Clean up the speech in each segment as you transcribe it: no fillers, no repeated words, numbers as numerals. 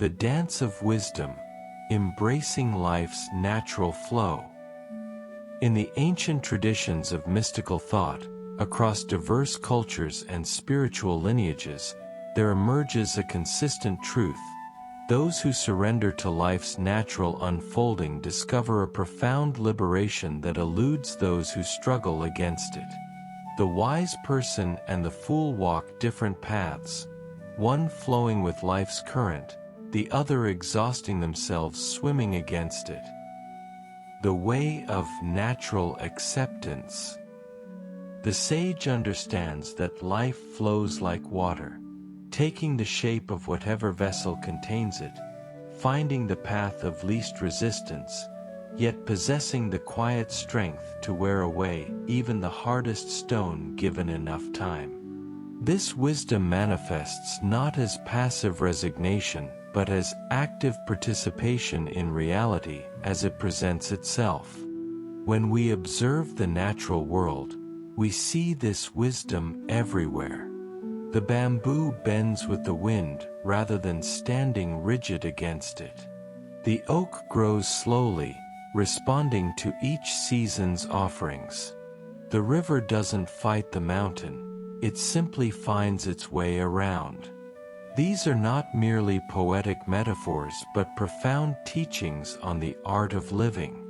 the dance of wisdom, embracing life's natural flow. In the ancient traditions of mystical thought, across diverse cultures and spiritual lineages, there emerges a consistent truth. Those who surrender to life's natural unfolding discover a profound liberation that eludes those who struggle against it. The wise person and the fool walk different paths, one flowing with life's current, the other exhausting themselves swimming against it. The way of natural acceptance. The sage understands that life flows like water, taking the shape of whatever vessel contains it, finding the path of least resistance, yet possessing the quiet strength to wear away even the hardest stone given enough time. This wisdom manifests not as passive resignation, but as active participation in reality as it presents itself. When we observe the natural world, we see this wisdom everywhere. The bamboo bends with the wind rather than standing rigid against it. The oak grows slowly, responding to each season's offerings. The river doesn't fight the mountain, it simply finds its way around. These are not merely poetic metaphors but profound teachings on the art of living.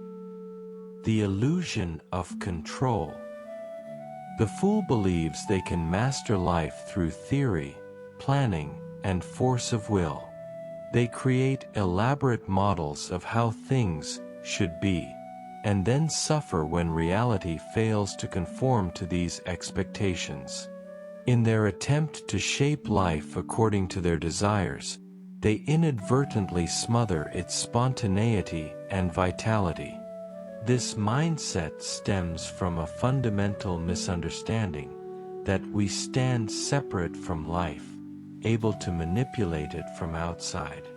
The illusion of control. The fool believes they can master life through theory, planning, and force of will. They create elaborate models of how things should be, and then suffer when reality fails to conform to these expectations. In their attempt to shape life according to their desires, they inadvertently smother its spontaneity and vitality. This mindset stems from a fundamental misunderstanding that we stand separate from life, able to manipulate it from outside.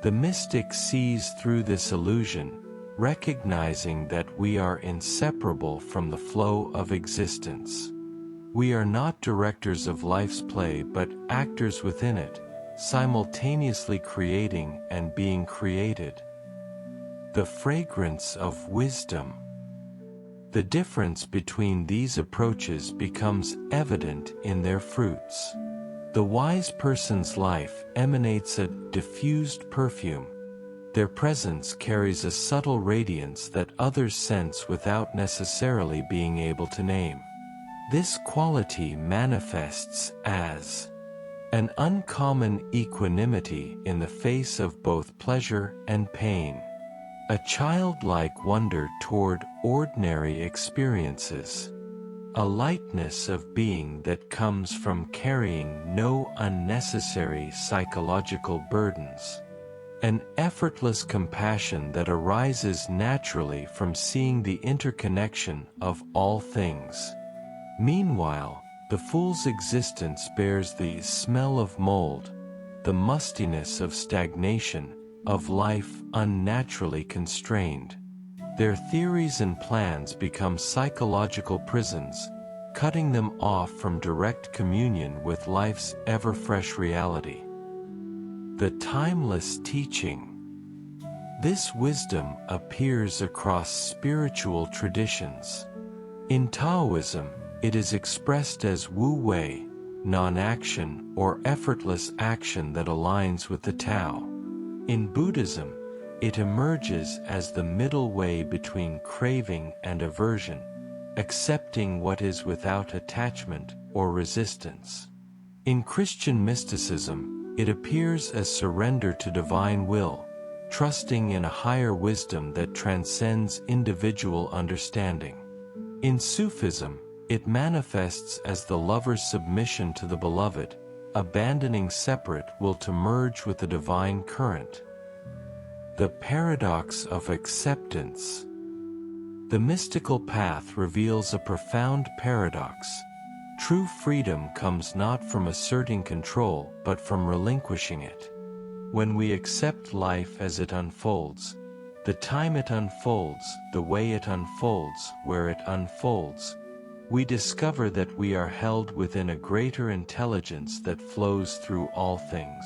The mystic sees through this illusion, recognizing that we are inseparable from the flow of existence. We are not directors of life's play but actors within it, simultaneously creating and being created. The fragrance of wisdom. The difference between these approaches becomes evident in their fruits. The wise person's life emanates a diffused perfume. Their presence carries a subtle radiance that others sense without necessarily being able to name. This quality manifests as an uncommon equanimity in the face of both pleasure and pain. A childlike wonder toward ordinary experiences. A lightness of being that comes from carrying no unnecessary psychological burdens. An effortless compassion that arises naturally from seeing the interconnection of all things. Meanwhile, the fool's existence bears the smell of mold, the mustiness of stagnation, of life unnaturally constrained. Their theories and plans become psychological prisons, cutting them off from direct communion with life's ever-fresh reality. The timeless teaching. This wisdom appears across spiritual traditions. In Taoism, it is expressed as wu-wei, non-action or effortless action that aligns with the Tao. In Buddhism, it emerges as the middle way between craving and aversion, accepting what is without attachment or resistance. In Christian mysticism, it appears as surrender to divine will, trusting in a higher wisdom that transcends individual understanding. In Sufism, it manifests as the lover's submission to the beloved, abandoning separate will to merge with the divine current. The paradox of acceptance. The mystical path reveals a profound paradox. True freedom comes not from asserting control but from relinquishing it. When we accept life as it unfolds, the time it unfolds, the way it unfolds, where it unfolds, we discover that we are held within a greater intelligence that flows through all things.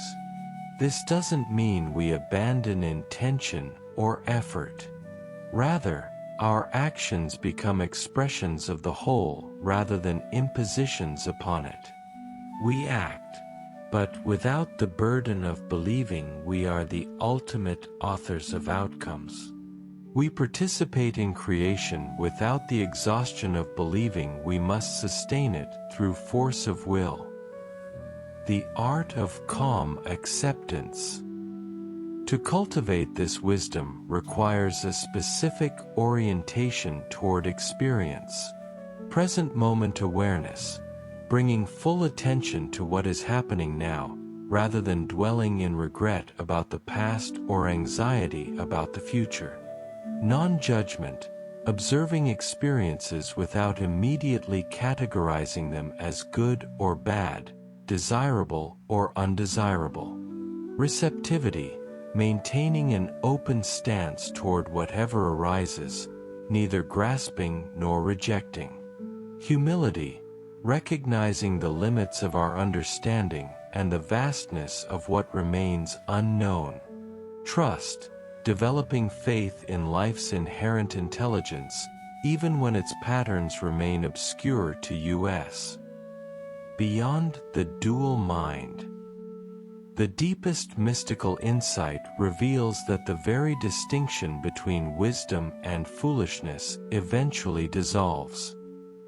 This doesn't mean we abandon intention or effort. Rather, our actions become expressions of the whole rather than impositions upon it. We act, but without the burden of believing we are the ultimate authors of outcomes. We participate in creation without the exhaustion of believing we must sustain it through force of will. The art of calm acceptance. To cultivate this wisdom requires a specific orientation toward experience, present moment awareness, bringing full attention to what is happening now, rather than dwelling in regret about the past or anxiety about the future. Non-judgment, observing experiences without immediately categorizing them as good or bad, desirable or undesirable. Receptivity, maintaining an open stance toward whatever arises, neither grasping nor rejecting. Humility, recognizing the limits of our understanding and the vastness of what remains unknown. Trust, developing faith in life's inherent intelligence, even when its patterns remain obscure to us. Beyond the dual mind. The deepest mystical insight reveals that the very distinction between wisdom and foolishness eventually dissolves.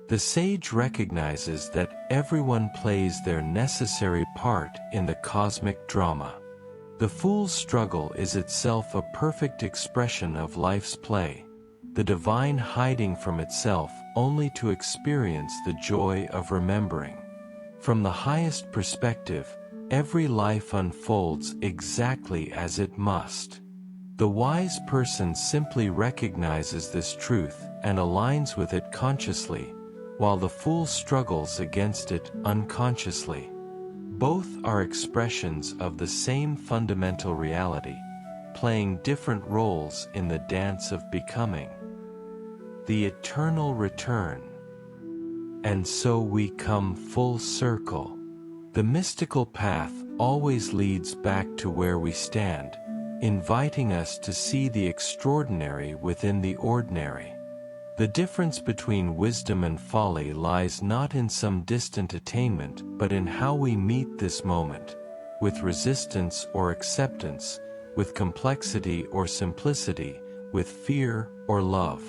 The sage recognizes that everyone plays their necessary part in the cosmic drama. The fool's struggle is itself a perfect expression of life's play, the divine hiding from itself only to experience the joy of remembering. From the highest perspective, every life unfolds exactly as it must. The wise person simply recognizes this truth and aligns with it consciously, while the fool struggles against it unconsciously. Both are expressions of the same fundamental reality, playing different roles in the dance of becoming. The eternal return. And so we come full circle. The mystical path always leads back to where we stand, inviting us to see the extraordinary within the ordinary. The difference between wisdom and folly lies not in some distant attainment but in how we meet this moment, with resistance or acceptance, with complexity or simplicity, with fear or love.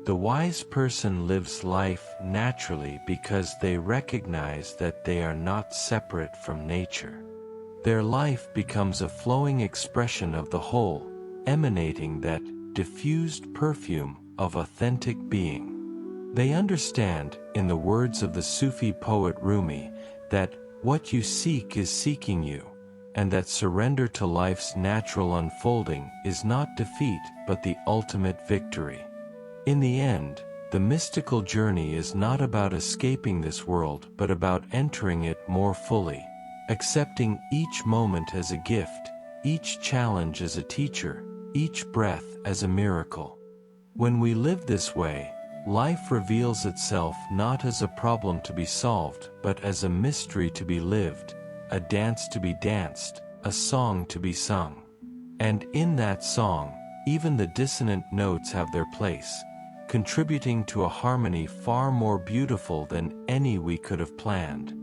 The wise person lives life naturally because they recognize that they are not separate from nature. Their life becomes a flowing expression of the whole, emanating that diffused perfume of authentic being. They understand, in the words of the Sufi poet Rumi, that what you seek is seeking you, and that surrender to life's natural unfolding is not defeat but the ultimate victory. In the end, the mystical journey is not about escaping this world but about entering it more fully, accepting each moment as a gift, each challenge as a teacher, each breath as a miracle. When we live this way, life reveals itself not as a problem to be solved but as a mystery to be lived, a dance to be danced, a song to be sung. And in that song, even the dissonant notes have their place, contributing to a harmony far more beautiful than any we could have planned.